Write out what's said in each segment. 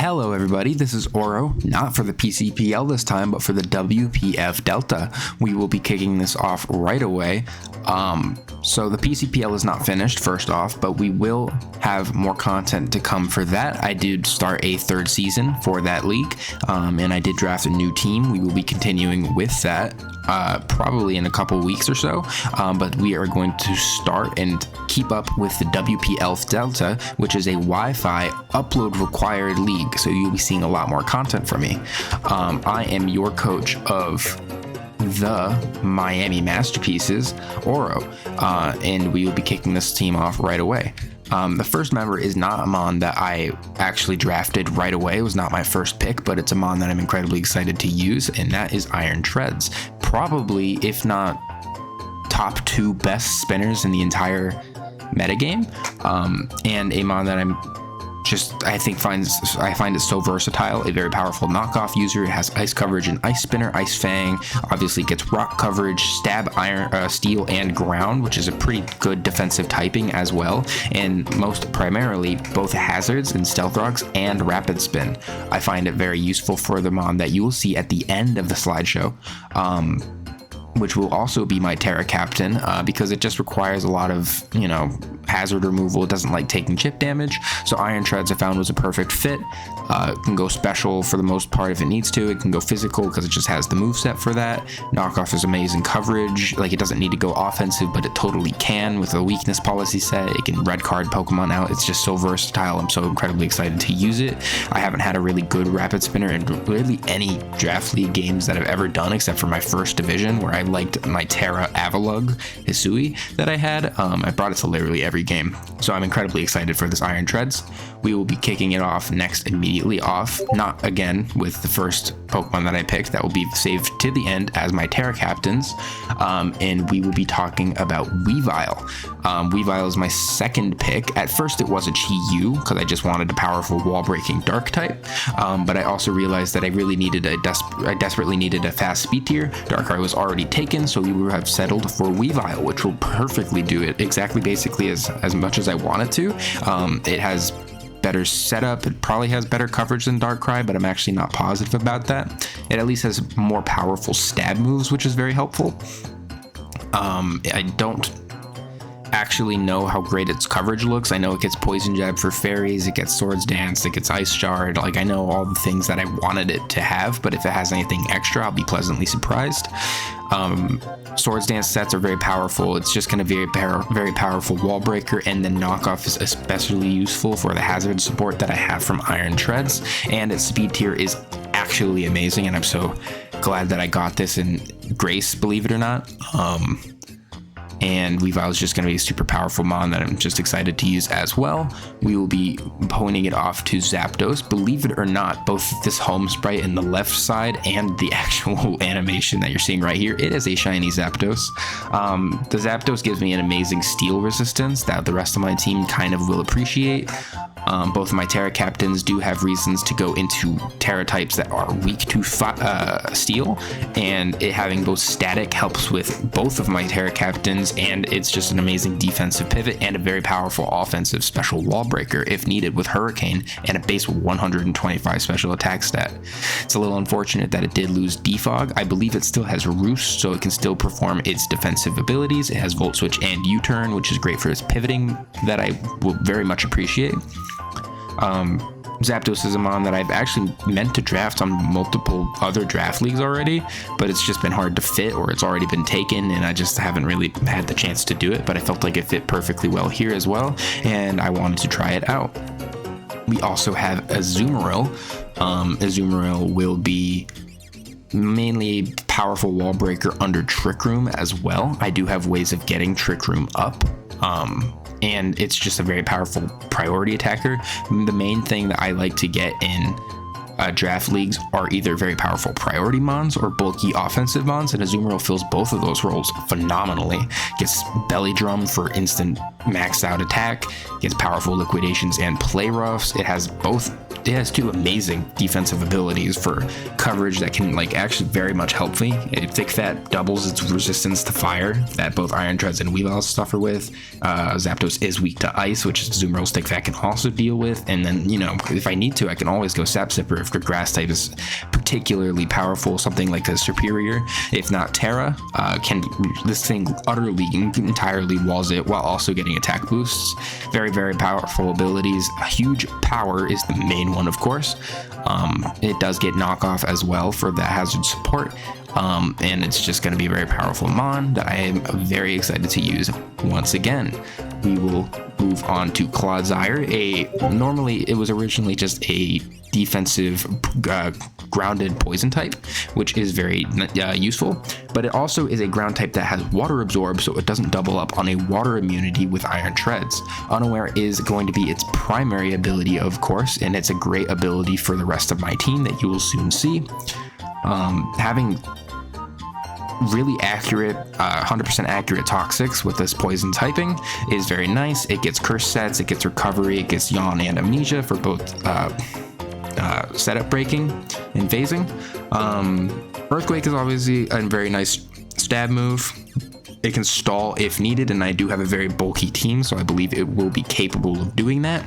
Hello everybody, this is Oro, not for the PCPL this time, but for the WPF Delta. We will be kicking this off right away. So the PCPL is not finished, first off, but we will have more content to come for that. I did start a third season for that league, and I did draft a new team. We will be continuing with that probably in a couple weeks or so, but we are going to start and keep up with the WPF Delta, which is a Wi-Fi upload required league, so you'll be seeing a lot more content from me. I am your coach of the Miami Masterpieces, Oro, and we will be kicking this team off right away. The first member is not a mon that I actually drafted right away. It was not my first pick, but it's a mon that I'm incredibly excited to use, and that is Iron Treads. Probably, if not top 2 best spinners in the entire metagame, and a mon that I find it so versatile. A very powerful knockoff user. It has ice coverage and ice spinner, ice fang. Obviously, it gets rock coverage, stab, iron, steel, and ground, which is a pretty good defensive typing as well. And most primarily, both hazards and stealth rocks and rapid spin. I find it very useful for the mon that you will see at the end of the slideshow. Which will also be my Terra Captain, because it just requires a lot of, hazard removal. It doesn't like taking chip damage, so Iron Treads I found was a perfect fit. It can go special for the most part if it needs to. It can go physical because it just has the moveset for that. Knockoff is amazing coverage. Like, it doesn't need to go offensive, but it totally can with a weakness policy set. It can red card Pokemon out. It's just so versatile. I'm so incredibly excited to use it. I haven't had a really good rapid spinner in really any draft league games that I've ever done, except for my first division where I liked my Terra Avalugg Hisui that I had. I brought it to literally every game, so I'm incredibly excited for this Iron Treads. We will be kicking it off immediately off, not again with the first Pokemon that I picked. That will be saved to the end as my Terra Captains, and we will be talking about Weavile. Weavile is my second pick. At first it was a Chi-Yu because I just wanted a powerful wall-breaking dark type, but I also realized that I really needed I desperately needed a fast speed tier. Darkrai was already taken, so we will have settled for Weavile, which will perfectly do it exactly basically as much as I want it to. It has better setup. It probably has better coverage than Darkrai, but I'm actually not positive about that. It at least has more powerful stab moves, which is very helpful. I don't actually know how great its coverage looks. I know it gets Poison Jab for fairies, it gets Swords Dance, it gets Ice Shard. Like, I know all the things that I wanted it to have, but if it has anything extra, I'll be pleasantly surprised. Swords Dance sets are very powerful. It's just going to be a very powerful wall breaker, and then knockoff is especially useful for the hazard support that I have from Iron Treads, and its speed tier is actually amazing, and I'm so glad that I got this in Grace, believe it or not. And Weavile is just going to be a super powerful mon that I'm just excited to use as well. We will be pointing it off to Zapdos. Believe it or not, both this home sprite in the left side and the actual animation that you're seeing right here, it is a shiny Zapdos. The Zapdos gives me an amazing steel resistance that the rest of my team kind of will appreciate. Both of my Terra Captains do have reasons to go into Terra types that are weak to steel, and it having both static helps with both of my Terra Captains, and it's just an amazing defensive pivot and a very powerful offensive special wall breaker if needed with Hurricane and a base 125 special attack stat. It's a little unfortunate that it did lose Defog. I believe it still has Roost, so it can still perform its defensive abilities. It has Volt Switch and U-Turn, which is great for its pivoting that I will very much appreciate. Zapdos is a mon that I've actually meant to draft on multiple other draft leagues already, but it's just been hard to fit, or it's already been taken, and I just haven't really had the chance to do it, but I felt like it fit perfectly well here as well, and I wanted to try it out. We also have Azumarill. Azumarill will be mainly a powerful wall breaker under Trick Room as well. I do have ways of getting Trick Room up. And it's just a very powerful priority attacker. The main thing that I like to get in draft leagues are either very powerful priority mons or bulky offensive mons, and Azumarill fills both of those roles phenomenally. Gets Belly Drum for instant maxed out attack, gets powerful liquidations and play roughs. It has both it has two amazing defensive abilities for coverage that can like actually very much help me. Thick Fat doubles its resistance to fire that both Iron Treads and Weavile suffer with. Zapdos is weak to ice, which Azumarill Thick Fat can also deal with. And then, you know, if I need to, I can always go Sap Sipper if the grass type is particularly powerful. Something like a Superior, if not Terra, this thing utterly entirely walls it while also getting attack boosts. Very, very powerful abilities. A huge power is the main one, of course. It does get knockoff as well for the hazard support. And it's just going to be a very powerful mon that I am very excited to use once again. We will move on to Clodsire. Normally it was originally just a defensive grounded poison type, which is very useful, but it also is a ground type that has water absorb, so it doesn't double up on a water immunity with Iron Treads. Unaware is going to be its primary ability, of course, and it's a great ability for the rest of my team that you will soon see. Having really accurate 100% accurate toxics with this poison typing is very nice. It gets curse sets, it gets recovery, it gets yawn and amnesia for both setup breaking and phasing. Earthquake is obviously a very nice stab move. It can stall if needed, and I do have a very bulky team, so I believe it will be capable of doing that.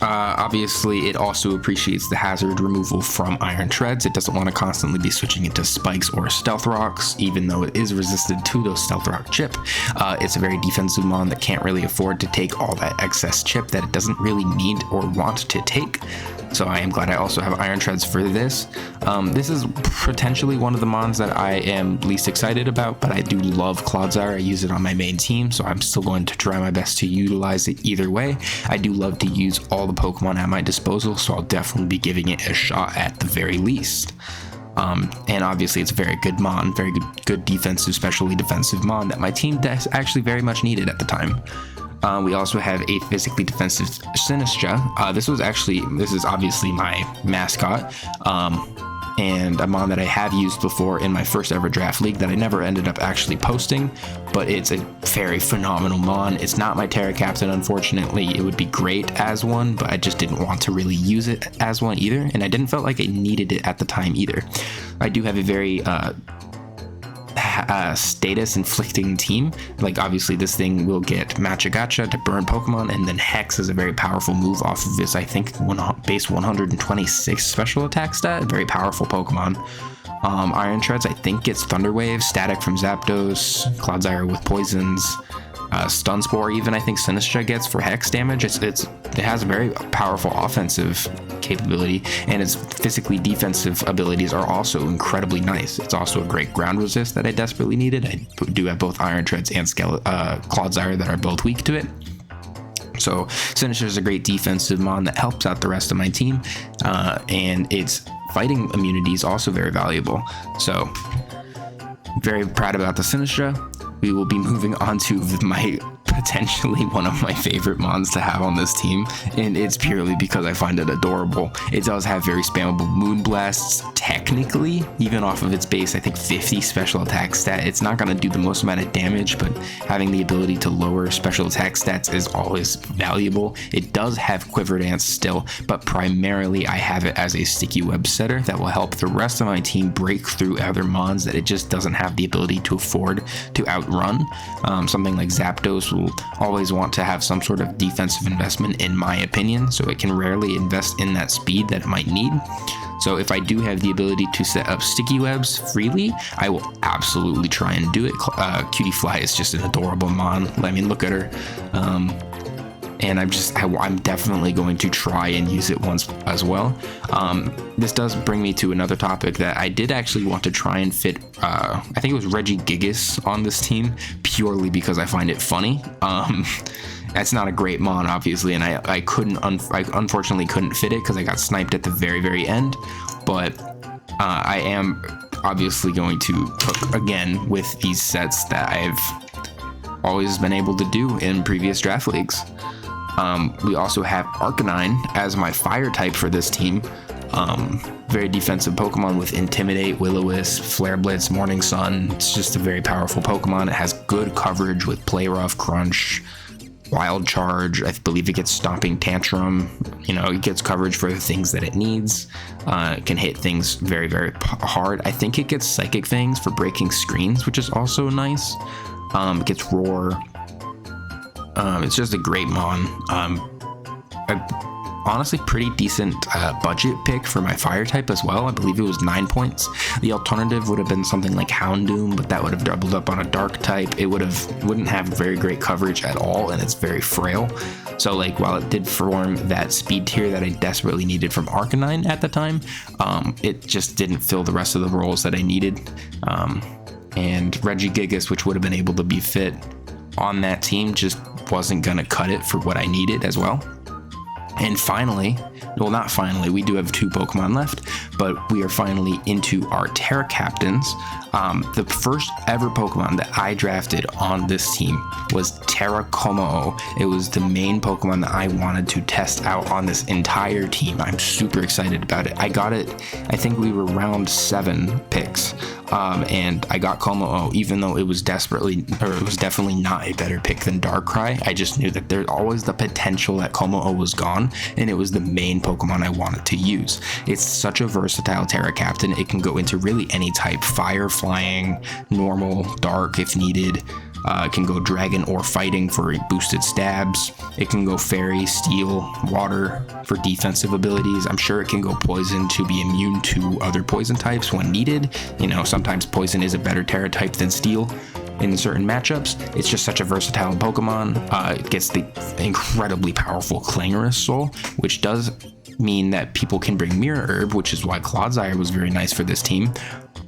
Obviously, it also appreciates the hazard removal from Iron Treads. It doesn't want to constantly be switching into Spikes or Stealth Rocks, even though it is resistant to those Stealth Rock chip. It's a very defensive mon that can't really afford to take all that excess chip that it doesn't really need or want to take. So I am glad I also have Iron Treads for this. This is potentially one of the mons that I am least excited about, but I do love Clodsire. I use it on my main team, so I'm still going to try my best to utilize it either way. I do love to use all the Pokemon at my disposal, so I'll definitely be giving it a shot at the very least. And obviously it's a very good mon, very good defensive, especially defensive mon that my team actually very much needed at the time. We also have a physically defensive Sinistcha. This is obviously my mascot, and a mon that I have used before in my first ever draft league that I never ended up actually posting, but it's a very phenomenal mon. It's not my Terra Captain, unfortunately. It would be great as one, but I just didn't want to really use it as one either, and I didn't feel like I needed it at the time either. I do have a very status inflicting team. Like obviously this thing will get Machagacha to burn Pokemon, and then Hex is a very powerful move off of this, I think base 126 special attack stat. Very powerful Pokemon. Iron Treads I think gets Thunder Wave, Static from Zapdos, Clodsire with poisons, Stun Spore even I think Sinistcha gets for Hex damage. It has a very powerful offensive capability, and its physically defensive abilities are also incredibly nice. It's also a great ground resist that I desperately needed. I do have both Iron Treads and Clodsire that are both weak to it. So Sinistcha is a great defensive mon that helps out the rest of my team, and its fighting immunity is also very valuable. So very proud about the Sinistcha. We will be moving on to my potentially one of my favorite mons to have on this team, and it's purely because I find it adorable. It does have very spammable Moonblasts, technically, even off of its base, I think 50 special attack stat. It's not going to do the most amount of damage, but having the ability to lower special attack stats is always valuable. It does have Quiver Dance still, but primarily I have it as a sticky web setter that will help the rest of my team break through other mons that it just doesn't have the ability to afford to outrun. Something like Zapdos will always want to have some sort of defensive investment, in my opinion, so it can rarely invest in that speed that it might need. So if I do have the ability to set up sticky webs freely, I will absolutely try and do it. Cutie Fly is just an adorable mon. I mean, look at her. And I'm definitely going to try and use it once as well. This does bring me to another topic that I did actually want to try and fit. I think it was Regigigas on this team, purely because I find it funny. That's not a great mon, obviously, and I unfortunately couldn't fit it because I got sniped at the very, very end. But I am obviously going to cook again with these sets that I've always been able to do in previous draft leagues. We also have Arcanine as my fire type for this team. Very defensive Pokemon with Intimidate, Will-O-Wisp, Flare Blitz, Morning Sun. It's just a very powerful Pokemon. It has good coverage with Play Rough, Crunch, Wild Charge. I believe it gets Stomping Tantrum. It gets coverage for the things that it needs. It can hit things very, very hard. I think it gets Psychic Fangs for breaking screens, which is also nice. It gets Roar. It's just a great mon. Honestly, pretty decent budget pick for my fire type as well. I believe it was 9 points. The alternative would have been something like Houndoom, but that would have doubled up on a dark type. It wouldn't have very great coverage at all, and it's very frail. So while it did form that speed tier that I desperately needed from Arcanine at the time, it just didn't fill the rest of the roles that I needed. And Regigigas, which would have been able to be fit on that team, just wasn't gonna cut it for what I needed as well. And finally, well, not finally, we do have 2 Pokemon left, but we are finally into our Terra Captains. The first ever Pokemon that I drafted on this team was Terra Como. It was the main Pokemon that I wanted to test out on this entire team. I'm super excited about it. I got it, I think we were round 7 picks, and I got Como, even though it was definitely not a better pick than Darkrai. I just knew that there's always the potential that Como was gone, and it was the main Pokemon I wanted to use. It's such a versatile Terra Captain. It can go into really any type: fire, flying, normal, dark if needed. It can go dragon or fighting for boosted stabs. It can go fairy, steel, water for defensive abilities. I'm sure it can go poison to be immune to other poison types when needed. Sometimes poison is a better Terra type than steel in certain matchups. It's just such a versatile Pokemon. It gets the incredibly powerful Clangorous Soul, which does mean that people can bring Mirror Herb, which is why Clodsire was very nice for this team.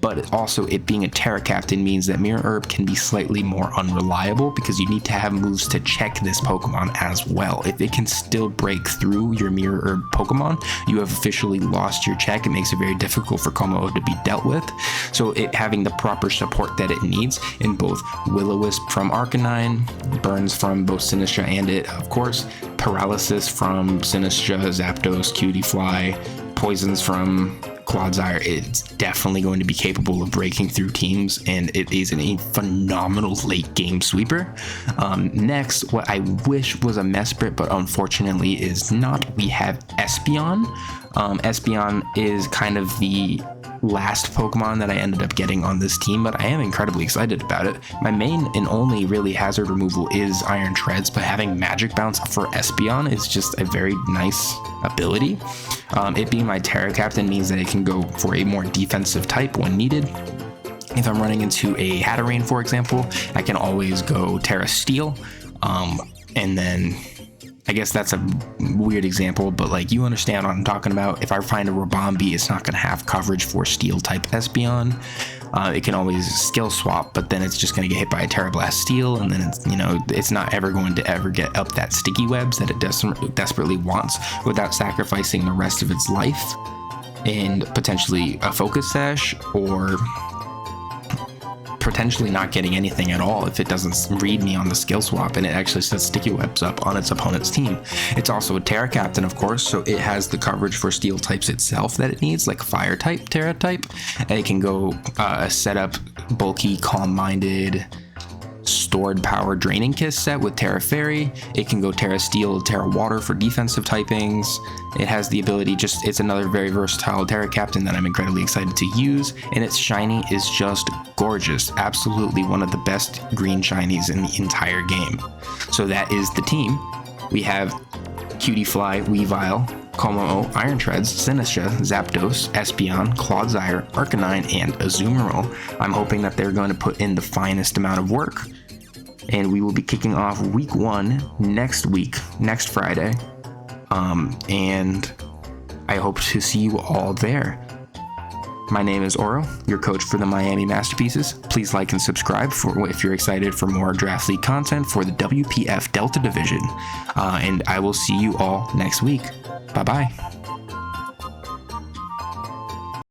But also, it being a Terra Captain means that Mirror Herb can be slightly more unreliable, because you need to have moves to check this Pokemon as well. If it can still break through your Mirror Herb Pokemon, you have officially lost your check. It makes it very difficult for Como to be dealt with. So it having the proper support that it needs in both Will-O-Wisp from Arcanine, Burns from both Sinistra and it, of course, Paralysis from Sinistra, Zapdos, Cutiefly, Poisons from Clodsire, it's definitely going to be capable of breaking through teams, and it is a phenomenal late game sweeper. Next, what I wish was a Mesprit, but unfortunately is not, we have Espeon. Espeon is kind of the last Pokemon that I ended up getting on this team, but I am incredibly excited about it. My main and only really hazard removal is Iron Treads, but having Magic Bounce for Espeon is just a very nice ability. It being my Terra Captain means that it can go for a more defensive type when needed. If I'm running into a Hatterene, for example, I can always go Terra Steel, and then I guess that's a weird example, but you understand what I'm talking about. If I find a Rabombi, it's not going to have coverage for Steel type Espeon. It can always skill swap, but then it's just going to get hit by a Terra Blast Steel, and then it's not ever going to ever get up that sticky webs that it desperately wants without sacrificing the rest of its life and potentially a Focus Sash, or potentially not getting anything at all if it doesn't read me on the skill swap and it actually sets sticky webs up on its opponent's team. It's also a Terra Captain, of course, so it has the coverage for steel types itself that it needs, like fire type, Terra type. And it can go set up bulky, calm-minded, stored power Draining Kiss set with Terra Fairy. It can go Terra Steel, Terra Water for defensive typings. It has the ability, it's another very versatile Terra Captain that I'm incredibly excited to use, and its shiny is just gorgeous. Absolutely one of the best green shinies in the entire game. So that is the team. We have Cutiefly, Weavile, Como, Iron Treads, Sinistra, Zapdos, Espeon, Clodsire, Arcanine, and Azumarill. I'm hoping that they're going to put in the finest amount of work, and we will be kicking off week 1 next Friday, and I hope to see you all there. My name is Oro, your coach for the Miami Masterpieces. Please like and subscribe if you're excited for more Draft League content for the WPF Delta Division, and I will see you all next week. Bye-bye.